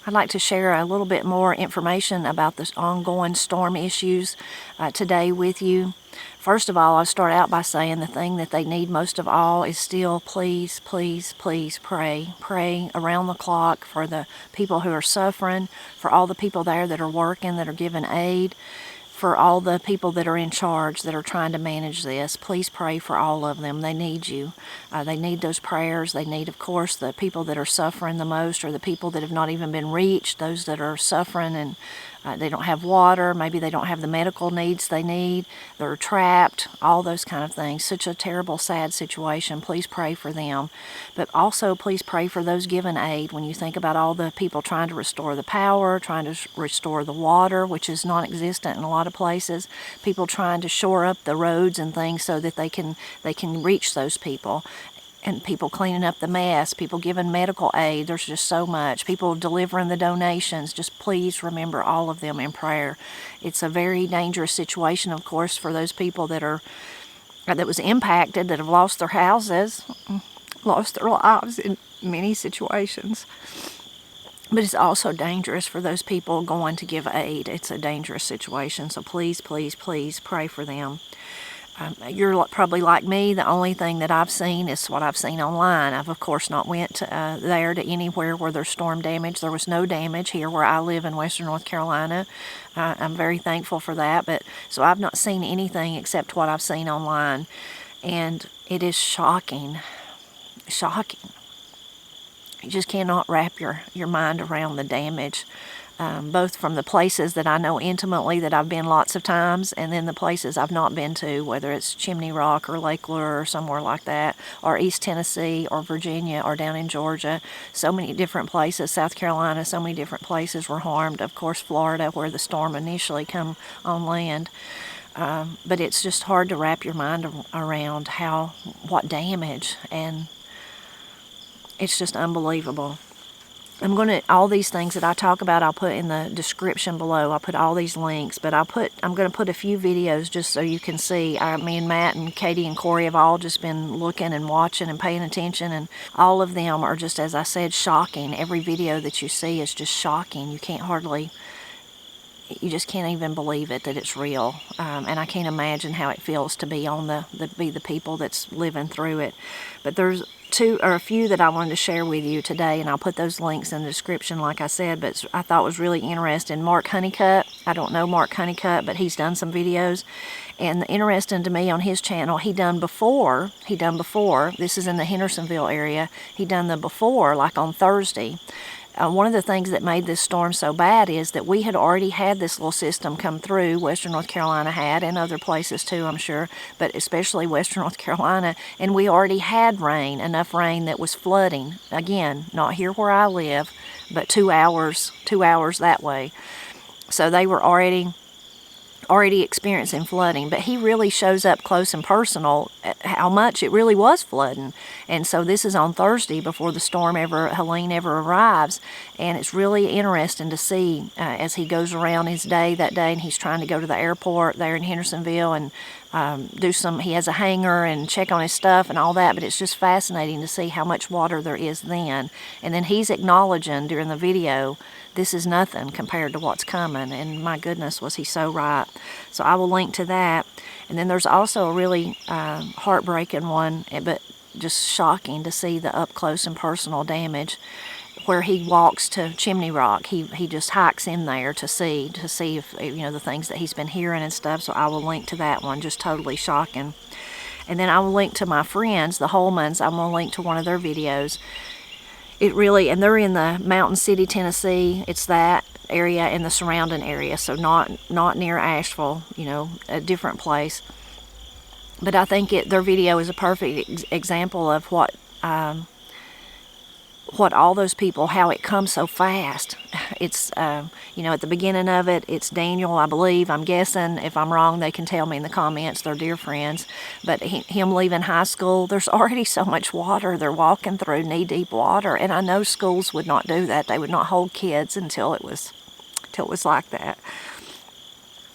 I'd like to share a little bit more information about the ongoing storm issues today with you. First of all, I'll start out by saying the thing that they need most of all is still please, please, please pray. Pray around the clock for the people who are suffering, for all the people there that are working, that are giving aid, for all the people that are in charge that are trying to manage this. Please pray for all of them. They need you. They need those prayers. They need, of course, the people that are suffering the most, or the people that have not even been reached, those that are suffering and they don't have water, maybe they don't have the medical needs they need, they're trapped, all those kind of things. Such a terrible, sad situation. Please pray for them. But also please pray for those giving aid. When you think about all the people trying to restore the power, trying to restore the water, which is non-existent in a lot of places, people trying to shore up the roads and things so that they can reach those people. And people cleaning up the mess, people giving medical aid. There's just so much. People delivering the donations. Just please remember all of them in prayer. It's a very dangerous situation, of course, for those people that was impacted, that have lost their houses, lost their lives in many situations. But it's also dangerous for those people going to give aid. It's a dangerous situation. So please, please, please pray for them. You're probably like me. The only thing that I've seen is what I've seen online. I've, of course, not went there to anywhere where there's storm damage. There was no damage here where I live in western North Carolina. I'm very thankful for that. But so I've not seen anything except what I've seen online. And it is shocking. Shocking. You just cannot wrap your mind around the damage. Both from the places that I know intimately that I've been lots of times, and then the places I've not been to, whether it's Chimney Rock or Lake Lure or somewhere like that, or East Tennessee or Virginia or down in Georgia. So many different places, South Carolina, so many different places were harmed. Of course, Florida, where the storm initially come on land. But it's just hard to wrap your mind around what damage, and it's just unbelievable. All these things that I talk about, I'll put in the description below. I'll put all these links, but I'm going to put a few videos just so you can see. Me and Matt and Katie and Corey have all just been looking and watching and paying attention, and all of them are just, as I said, shocking. Every video that you see is just shocking. You just can't even believe it, that it's real. And I can't imagine how it feels to be be the people that's living through it. But there's a few that I wanted to share with you today, and I'll put those links in the description, like I said, but I thought was really interesting. Mark Honeycutt, I don't know Mark Honeycutt, but he's done some videos, and interesting to me on his channel, he done before, this is in the Hendersonville area, he done the before, like on Thursday. One of the things that made this storm so bad is that we had already had this little system come through. Western North Carolina had, and other places too, I'm sure, but especially Western North Carolina, and we already had enough rain that was flooding. Again, not here where I live, but 2 hours that way. So they were already experiencing flooding, but he really shows up close and personal at how much it really was flooding. And so this is on Thursday before the storm Helene ever arrives, and it's really interesting to see as he goes around his day that day, and he's trying to go to the airport there in Hendersonville and he has a hangar and check on his stuff and all that, but it's just fascinating to see how much water there is then. And then he's acknowledging during the video, this is nothing compared to what's coming, and my goodness, was he so right. So I will link to that. And then there's also a really heartbreaking one, but just shocking to see the up close and personal damage, where he walks to Chimney Rock. He just hikes in there to see if, the things that he's been hearing and stuff. So I will link to that one. Just totally shocking. And then I will link to my friends, the Holmans. I'm going to link to one of their videos. And they're in the Mountain City, Tennessee. It's that area and the surrounding area. So not near Asheville, a different place. But I think their video is a perfect example of what all those people, how it comes so fast. It's, at the beginning of it, it's Daniel, I believe. I'm guessing. If I'm wrong, they can tell me in the comments. They're dear friends. But him leaving high school, there's already so much water. They're walking through knee-deep water. And I know schools would not do that. They would not hold kids until it was like that.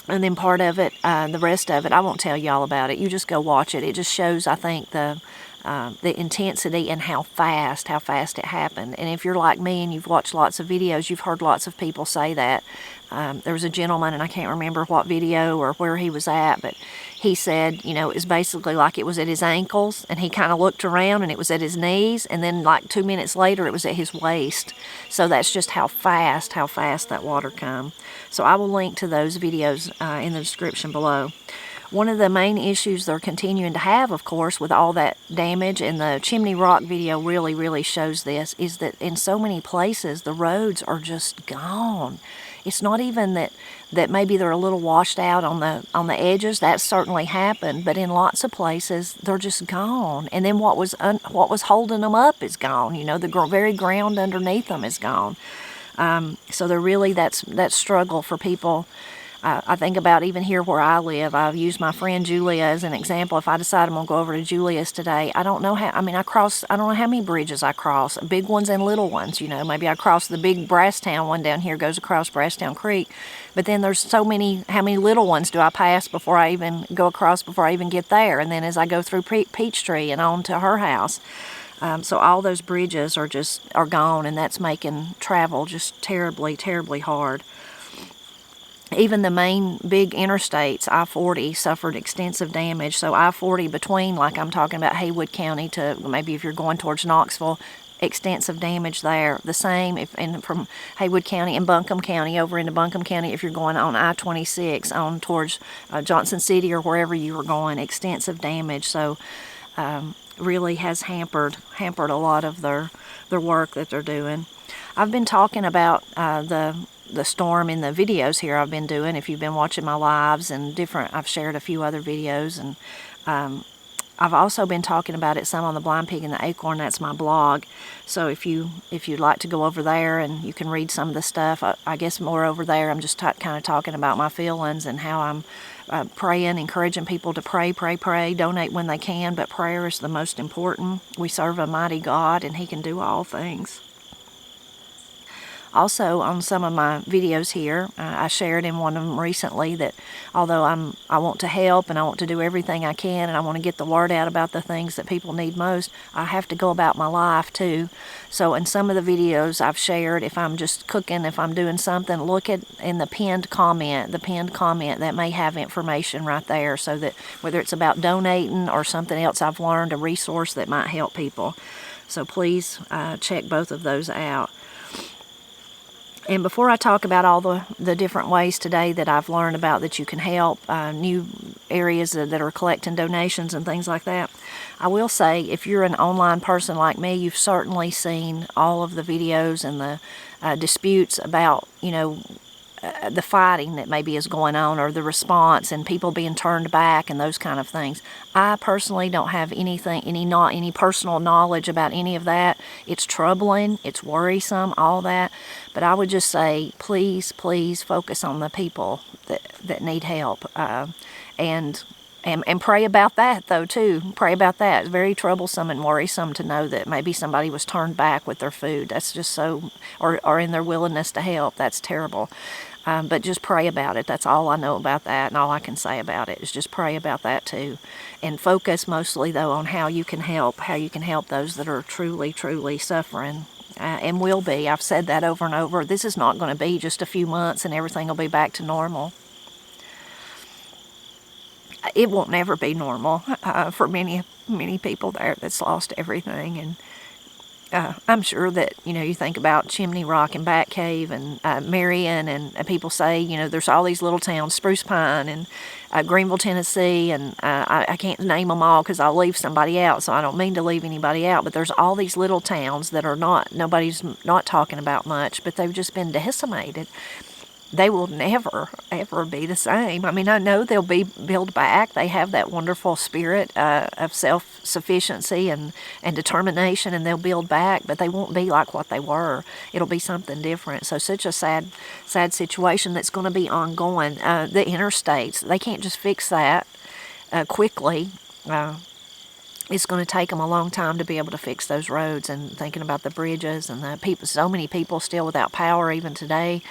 And then part of it, the rest of it, I won't tell you all about it. You just go watch it. It just shows, I think, the the intensity and how fast it happened. And if you're like me and you've watched lots of videos, you've heard lots of people say that. There was a gentleman, and I can't remember what video or where he was at, but he said, you know, it was basically like it was at his ankles, and he kind of looked around and it was at his knees, and then like 2 minutes later it was at his waist. So that's just how fast that water come. So I will link to those videos in the description below. One of the main issues they're continuing to have, of course, with all that damage, and the Chimney Rock video really shows this, is that in so many places the roads are just gone. It's not even that maybe they're a little washed out on the edges. That certainly happened, but in lots of places they're just gone. And then what was holding them up is gone. You know, the very ground underneath them is gone. So they're really that's struggle for people. I think about even here where I live. I've used my friend Julia as an example. If I decide I'm going to go over to Julia's today, I don't know how, I don't know how many bridges I cross, big ones and little ones, you know. Maybe I cross the big Brasstown one down here, goes across Brasstown Creek. But then there's so many, how many little ones do I pass before I even go across, before I even get there? And then as I go through Peachtree and on to her house. So all those bridges are gone, and that's making travel just terribly hard. Even the main big interstates, I-40, suffered extensive damage. So I-40 between, like I'm talking about Haywood County to maybe if you're going towards Knoxville, extensive damage there. The same from Haywood County and Buncombe County over into Buncombe County if you're going on I-26 on towards Johnson City or wherever you were going, extensive damage. So really has hampered a lot of their work that they're doing. I've been talking about the storm in the videos here I've been doing. If you've been watching my lives and I've shared a few other videos, and I've also been talking about it some on the Blind Pig and the Acorn. That's my blog. So if you'd like to go over there and you can read some of the stuff, I guess more over there. I'm just kind of talking about my feelings and how I'm praying, encouraging people to pray, donate when they can, but prayer is the most important. We serve a mighty God, and He can do all things. Also, on some of my videos here, I shared in one of them recently that although I want to help and I want to do everything I can and I want to get the word out about the things that people need most, I have to go about my life too. So in some of the videos I've shared, if I'm just cooking, if I'm doing something, look in the pinned comment that may have information right there, so that whether it's about donating or something else I've learned, a resource that might help people. So please check both of those out. And before I talk about all the different ways today that I've learned about that you can help, new areas that are collecting donations and things like that, I will say if you're an online person like me, you've certainly seen all of the videos and the disputes about, you know, the fighting that maybe is going on, or the response and people being turned back and those kind of things. I personally don't have any personal knowledge about any of that. It's troubling, it's worrisome, all that. But I would just say, please focus on the people that need help, and pray about that though too. Pray about that. It's very troublesome and worrisome to know that maybe somebody was turned back with their food. That's just so, or in their willingness to help. That's terrible. But just pray about it. That's all I know about that, and all I can say about it is just pray about that too. And focus mostly though on how you can help those that are truly suffering. And will be. I've said that over and over. This is not going to be just a few months and everything will be back to normal. It won't never be normal for many people there that's lost everything. And I'm sure that, you know, you think about Chimney Rock and Bat Cave and Marion, and people say, you know, there's all these little towns, Spruce Pine and Greenville, Tennessee, and I can't name them all because I'll leave somebody out, so I don't mean to leave anybody out, but there's all these little towns that nobody's not talking about much, but they've just been decimated. They will never, ever be the same. I mean, I know they'll be built back. They have that wonderful spirit of self-sufficiency and determination, and they'll build back, but they won't be like what they were. It'll be something different. So such a sad situation that's going to be ongoing. The interstates, they can't just fix that quickly. it's going to take them a long time to be able to fix those roads, and thinking about the bridges and the people, so many people still without power even today.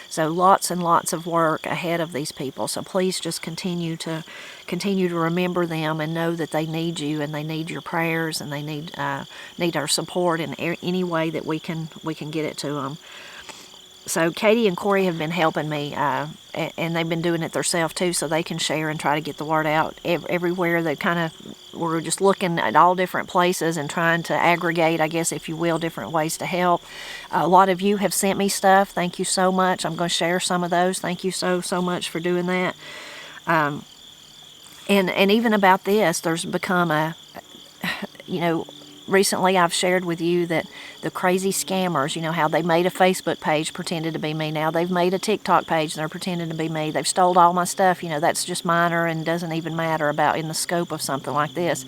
So lots and lots of work ahead of these people. So please just continue to remember them and know that they need you, and they need your prayers, and they need our support in any way that we can get it to them. So Katie and Corey have been helping me, and they've been doing it themselves too, so they can share and try to get the word out everywhere. We're just looking at all different places and trying to aggregate, I guess, if you will, different ways to help. A lot of you have sent me stuff. Thank you so much. I'm going to share some of those. Thank you so much for doing that. And even about this, there's become recently I've shared with you that the crazy scammers, how they made a Facebook page pretended to be me. Now they've made a TikTok page and they're pretending to be me. They've stole all my stuff. That's just minor and doesn't even matter about in the scope of something like this.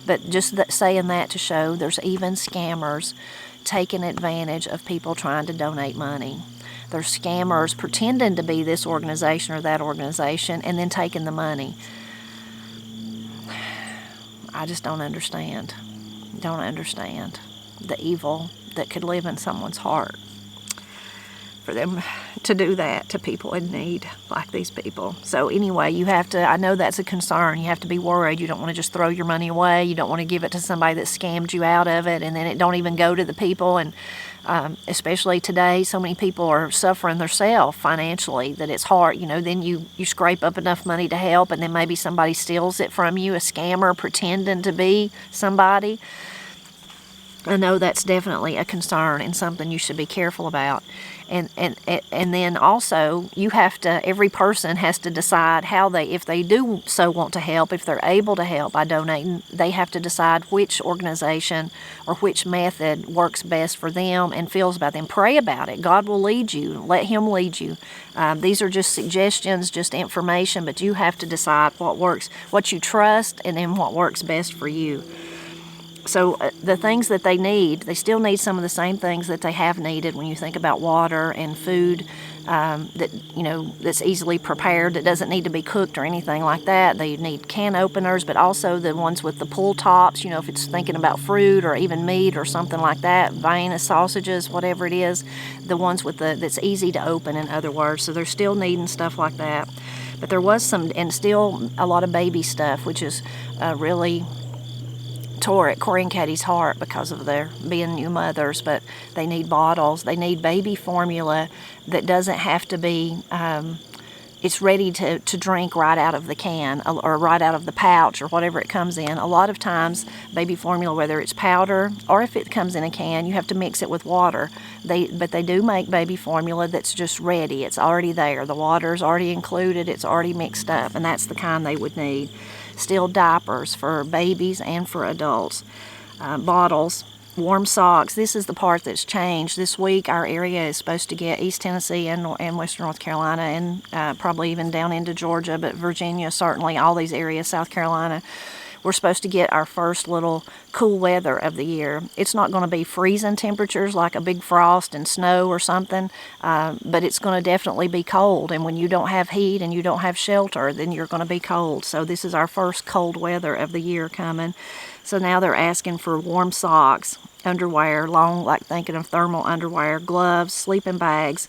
But just saying that to show there's even scammers taking advantage of people trying to donate money. There's scammers pretending to be this organization or that organization and then taking the money. I just don't understand the evil that could live in someone's heart for them to do that to people in need like these people. So anyway, you have to, I know that's a concern. You have to be worried. You don't want to just throw your money away. You don't want to give it to somebody that scammed you out of it and then it don't even go to the people. And especially today, so many people are suffering themselves financially that it's hard. Then you scrape up enough money to help, and then maybe somebody steals it from you, a scammer pretending to be somebody. I know that's definitely a concern and something you should be careful about. And then also every person has to decide if they do so want to help, if they're able to help by donating, they have to decide which organization or which method works best for them and feels about them. Pray about it. God will lead you. Let Him lead you. These are just suggestions, just information, but you have to decide what works, what you trust, and then what works best for you. So the things that they need, they still need some of the same things that they have needed when you think about water and food that's easily prepared, that doesn't need to be cooked or anything like that. They need can openers, but also the ones with the pull tops, if it's thinking about fruit or even meat or something like that, Vienna sausages, whatever it is, the ones that's easy to open, in other words. So they're still needing stuff like that. But there was and still a lot of baby stuff, which is really tore at Corey and Katie's heart because of their being new mothers. But they need bottles. They need baby formula that doesn't have to be, it's ready to drink right out of the can or right out of the pouch or whatever it comes in. A lot of times baby formula, whether it's powder or if it comes in a can, you have to mix it with water. But they do make baby formula that's just ready. It's already there. The water's already included. It's already mixed up, and that's the kind they would need. Still diapers for babies and for adults. Bottles, warm socks. This is the part that's changed. This week our area is supposed to get East Tennessee and Western North Carolina and probably even down into Georgia, but Virginia, certainly all these areas, South Carolina. We're supposed to get our first little cool weather of the year. It's not going to be freezing temperatures like a big frost and snow or something, but it's going to definitely be cold. And when you don't have heat and you don't have shelter, then you're going to be cold. So this is our first cold weather of the year coming. So now they're asking for warm socks, underwear, thinking of thermal underwear, gloves, sleeping bags,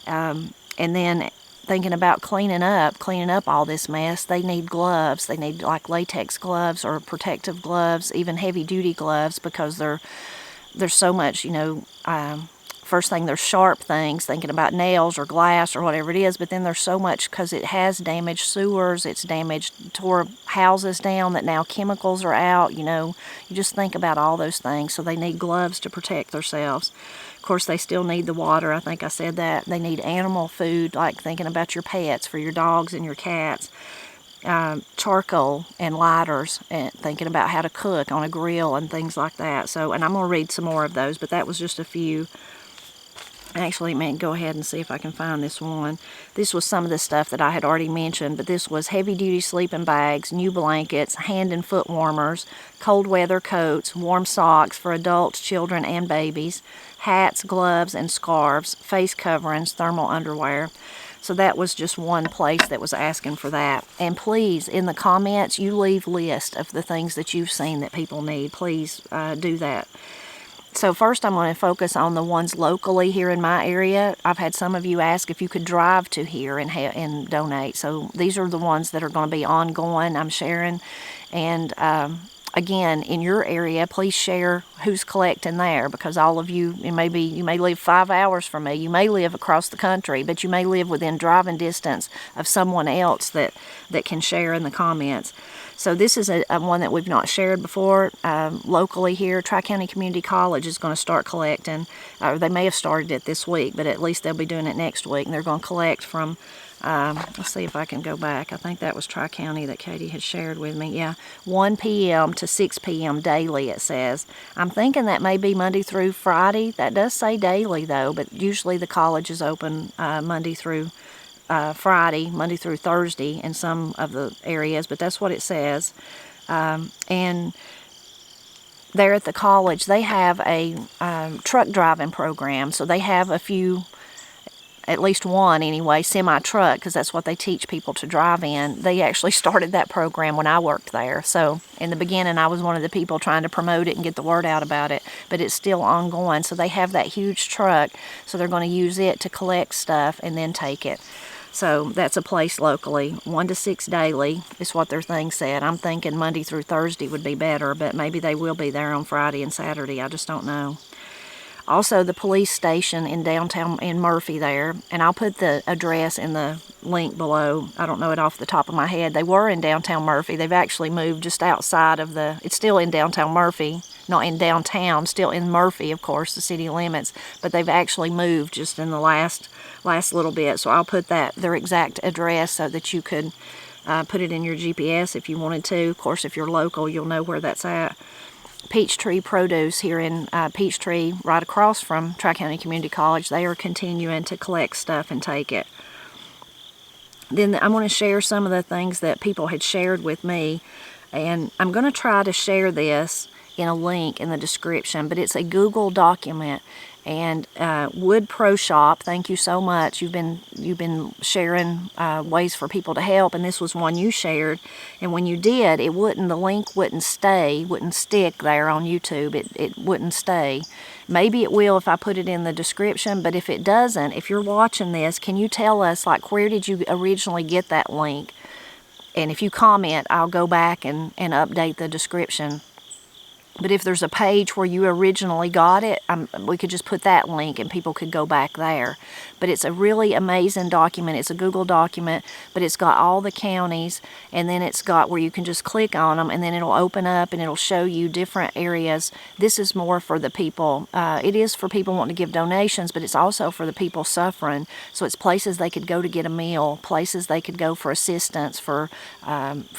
and then thinking about cleaning up all this mess. They need gloves. They need like latex gloves or protective gloves, even heavy duty gloves, because there's so much, first thing, there's sharp things, thinking about nails or glass or whatever it is, but then there's so much because it has damaged sewers, it's tore houses down, that now chemicals are out, you just think about all those things. So they need gloves to protect themselves. Of course, they still need the water. I think I said that. They need animal food, like thinking about your pets, for your dogs and your cats. Charcoal and lighters, and thinking about how to cook on a grill and things like that. So, and I'm going to read some more of those, but that was just a few. Actually, go ahead and see if I can find this one. This was some of the stuff that I had already mentioned, but this was heavy-duty sleeping bags, new blankets, hand and foot warmers, cold weather coats, warm socks for adults, children, and babies, hats, gloves, and scarves, face coverings, thermal underwear. So that was just one place that was asking for that. And please, in the comments, you leave list of the things that you've seen that people need. Please do that. So first I'm going to focus on the ones locally here in my area. I've had some of you ask if you could drive to here and donate. So these are the ones that are going to be ongoing, I'm sharing. And again, in your area, please share who's collecting there, because all of you, you may live 5 hours from me, you may live across the country, but you may live within driving distance of someone else that can share in the comments. So this is a one that we've not shared before. Locally here, Tri-County Community College is going to start collecting. They may have started it this week, but at least they'll be doing it next week. And they're going to collect from, let's see if I can go back. I think that was Tri-County that Katie had shared with me. Yeah, 1 p.m. to 6 p.m. daily, it says. I'm thinking that may be Monday through Friday. That does say daily, though, but usually the college is open Monday through Friday, Monday through Thursday in some of the areas, but that's what it says. And there at the college, they have a truck driving program, so they have a few, at least one anyway, semi-truck, because that's what they teach people to drive in. They actually started that program when I worked there, so in the beginning I was one of the people trying to promote it and get the word out about it, but it's still ongoing. So they have that huge truck, so they're going to use it to collect stuff and then take it. So that's a place locally. 1 to 6 daily is what their thing said. I'm thinking Monday through Thursday would be better, but maybe they will be there on Friday and Saturday. I just don't know. Also, the police station in downtown in Murphy there, and I'll put the address in the link below. I don't know it off the top of my head. They were in downtown Murphy. They've actually moved just outside of it's still in downtown Murphy, not in downtown, still in Murphy, of course, the city limits, but they've actually moved just in the last little bit. So I'll put their exact address so that you could put it in your GPS if you wanted to. Of course, if you're local, you'll know where that's at. Peachtree Produce here in Peachtree, right across from Tri-County Community College, they are continuing to collect stuff and take it. Then I'm going to share some of the things that people had shared with me, and I'm going to try to share this in a link in the description, but it's a Google document. And Wood Pro Shop, thank you so much. You've been sharing ways for people to help, and this was one you shared. And when you did, the link wouldn't stick there on YouTube. It wouldn't stay. Maybe it will if I put it in the description, but if it doesn't, if you're watching this, can you tell us, like, where did you originally get that link? And if you comment, I'll go back and update the description. But if there's a page where you originally got it, we could just put that link and people could go back there. But it's a really amazing document. It's a Google document, but it's got all the counties, and then it's got where you can just click on them, and then it'll open up and it'll show you different areas. This is more for the people. It is for people wanting to give donations, but it's also for the people suffering. So it's places they could go to get a meal, places they could go for assistance, for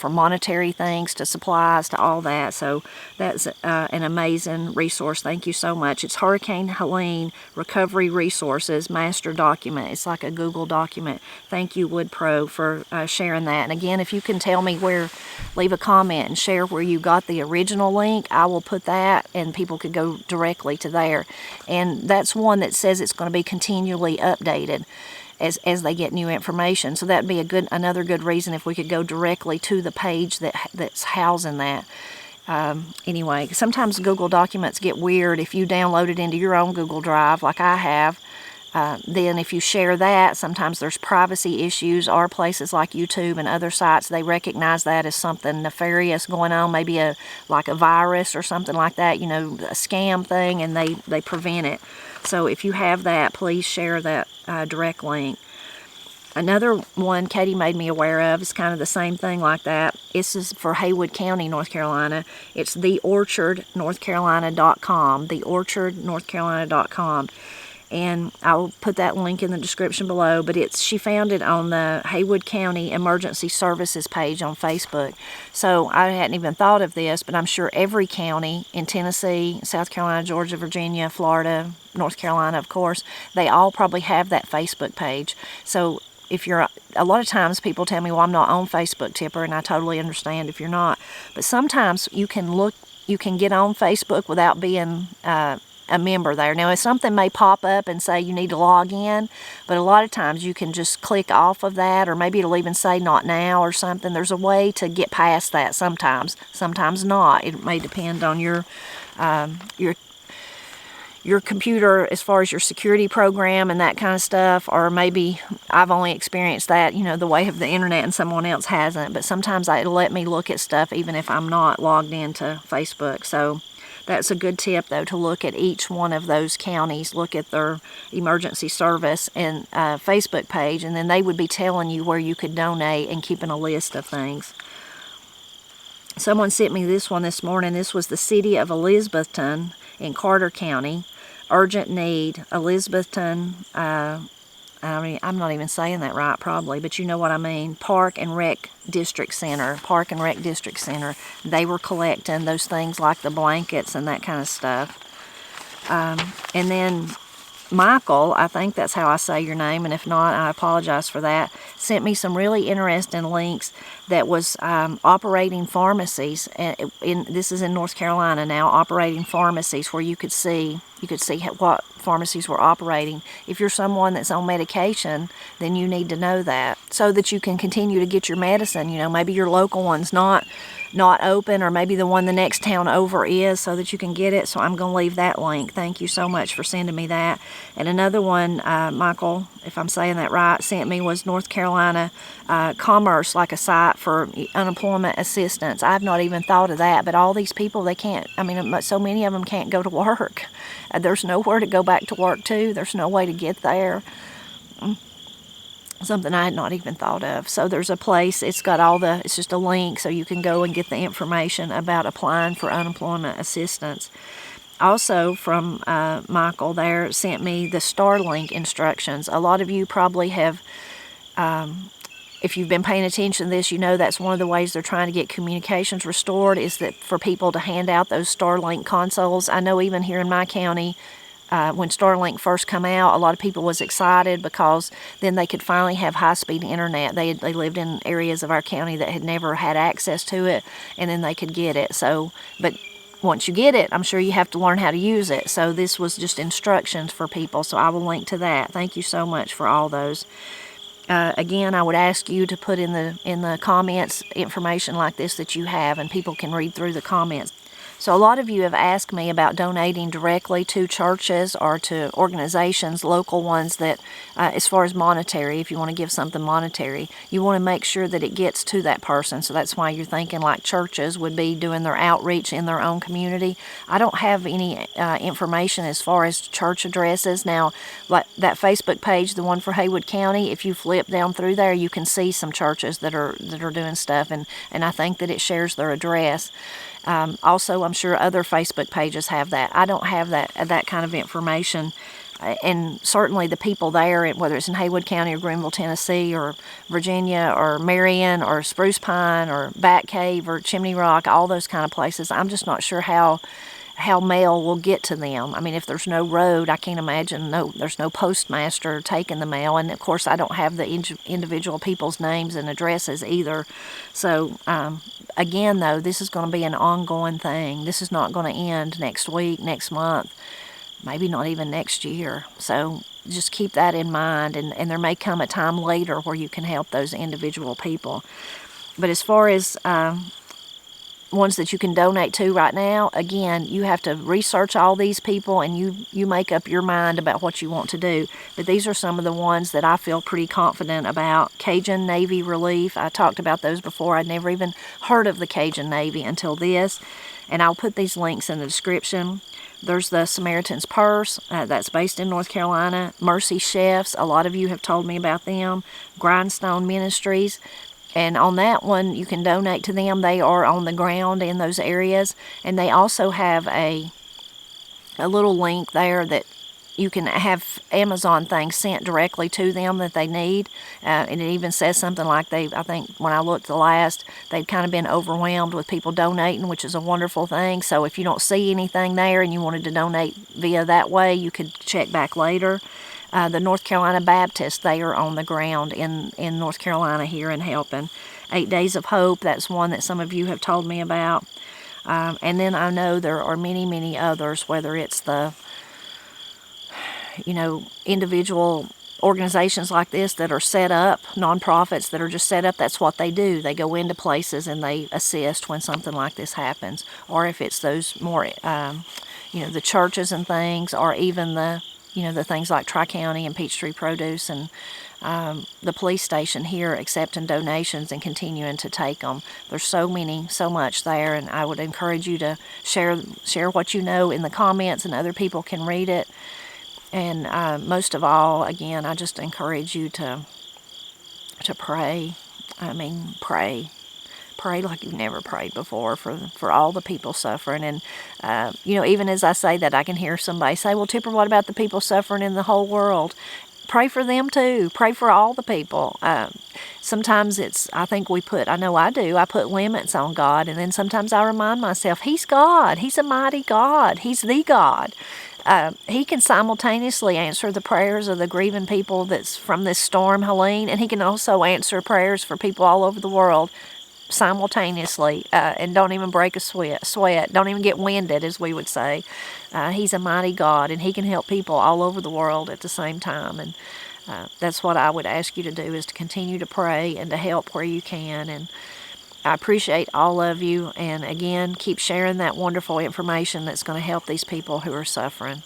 monetary things, to supplies, to all that. So that's an amazing resource. Thank you so much. It's Hurricane Helene Recovery Resources Master Document. It's like a Google document. Thank you, Wood Pro, for sharing that. And again, if you can tell me leave a comment and share where you got the original link, I will put that and people could go directly to there. And that's one that says it's going to be continually updated as they get new information. So that'd be another good reason if we could go directly to the page that's housing that. Anyway, sometimes Google documents get weird. If you download it into your own Google Drive, like I have, then if you share that, sometimes there's privacy issues, or places like YouTube and other sites, they recognize that as something nefarious going on, maybe like a virus or something like that, a scam thing, and they prevent it. So if you have that, please share that direct link. Another one Katie made me aware of is kind of the same thing like that. This is for Haywood County, North Carolina. It's theorchardnorthcarolina.com, theorchardnorthcarolina.com. And I'll put that link in the description below, but she found it on the Haywood County Emergency Services page on Facebook. So I hadn't even thought of this, but I'm sure every county in Tennessee, South Carolina, Georgia, Virginia, Florida, North Carolina, of course, they all probably have that Facebook page. So a lot of times people tell me, well, I'm not on Facebook, Tipper, and I totally understand if you're not. But sometimes you can get on Facebook without being a member there. Now, if something may pop up and say you need to log in, but a lot of times you can just click off of that, or maybe it'll even say not now or something. There's a way to get past that sometimes not. It may depend on your computer as far as your security program and that kind of stuff, or maybe I've only experienced that, the way of the internet, and someone else hasn't. But sometimes it'll let me look at stuff even if I'm not logged into Facebook. So that's a good tip, though, to look at each one of those counties, look at their emergency service and Facebook page, and then they would be telling you where you could donate and keeping a list of things. Someone sent me this one this morning. This was the city of Elizabethton in Carter County. Urgent need, Elizabethton, I'm not even saying that right probably, but you know what I mean. Park and Rec District Center. They were collecting those things like the blankets and that kind of stuff. And then Michael, I think that's how I say your name, and if not, I apologize for that, sent me some really interesting links that was operating pharmacies. This is in North Carolina now, operating pharmacies where you could see what pharmacies were operating. If you're someone that's on medication, then you need to know that so that you can continue to get your medicine. Maybe your local one's not open, or maybe the one the next town over is, so that you can get it. So I'm going to leave that link. Thank you so much for sending me that. And another one, Michael, if I'm saying that right, sent me was North Carolina Commerce, like a site for unemployment assistance. I've not even thought of that, but all these people, they can't, so many of them can't go to work. There's nowhere to go back to work to. There's no way to get there. Something I had not even thought of. So there's a place, it's just a link, so you can go and get the information about applying for unemployment assistance. Also from Michael there, sent me the Starlink instructions. A lot of you probably have, if you've been paying attention to this, that's one of the ways they're trying to get communications restored, is that for people to hand out those Starlink consoles. I know even here in my county, when Starlink first come out, a lot of people was excited because then they could finally have high-speed internet. They lived in areas of our county that had never had access to it, and then they could get it. So, but once you get it, I'm sure you have to learn how to use it. So this was just instructions for people, so I will link to that. Thank you so much for all those. Again, I would ask you to put in the comments information like this that you have, and people can read through the comments. So a lot of you have asked me about donating directly to churches or to organizations, local ones that, as far as monetary, if you want to give something monetary, you want to make sure that it gets to that person. So that's why you're thinking like churches would be doing their outreach in their own community. I don't have any information as far as church addresses. Now, like that Facebook page, the one for Haywood County, if you flip down through there, you can see some churches that are doing stuff, and I think that it shares their address. Also, I'm sure other Facebook pages have that. I don't have that kind of information. And certainly the people there, whether it's in Haywood County or Greenville, Tennessee, or Virginia, or Marion, or Spruce Pine, or Bat Cave, or Chimney Rock, all those kind of places, I'm just not sure how mail will get to them. If there's no road, I can't imagine there's no postmaster taking the mail. And of course, I don't have the individual people's names and addresses either. So again, though, this is going to be an ongoing thing. This is not going to end next week, next month, maybe not even next year. So just keep that in mind, and there may come a time later where you can help those individual people. But as far as ones that you can donate to right now, again, you have to research all these people, and you make up your mind about what you want to do. But these are some of the ones that I feel pretty confident about. Cajun Navy Relief, I talked about those before. I'd never even heard of the Cajun Navy until this, and I'll put these links in the description. There's the Samaritan's Purse, that's based in North Carolina. Mercy Chefs, a lot of you have told me about them. Grindstone Ministries, and on that one, you can donate to them. They are on the ground in those areas. And they also have a little link there that you can have Amazon things sent directly to them that they need. And it even says something like I think when I looked the last, they'd kind of been overwhelmed with people donating, which is a wonderful thing. So if you don't see anything there and you wanted to donate via that way, you could check back later. The North Carolina Baptist, they are on the ground in North Carolina here and helping. 8 Days of Hope, that's one that some of you have told me about. And then I know there are many, many others, whether it's the individual organizations like this that are set up, nonprofits that are just set up, that's what they do. They go into places and they assist when something like this happens. Or if it's those more, the churches and things, or even the things like Tri-County and Peachtree Produce and the police station here accepting donations and continuing to take them. There's so much there, and I would encourage you to share what you know in the comments, and other people can read it. And most of all, again, I just encourage you to pray. Pray. Pray like you've never prayed before for all the people suffering. And, even as I say that, I can hear somebody say, well, Tipper, what about the people suffering in the whole world? Pray for them too. Pray for all the people. Sometimes I put limits on God, and then sometimes I remind myself, He's God. He's a mighty God. He's the God. He can simultaneously answer the prayers of the grieving people that's from this storm, Helene, and He can also answer prayers for people all over the world simultaneously, and don't even break a sweat, don't even get winded, as we would say. He's a mighty God, and He can help people all over the world at the same time. And that's what I would ask you to do, is to continue to pray and to help where you can. And I appreciate all of you, and again, keep sharing that wonderful information that's going to help these people who are suffering.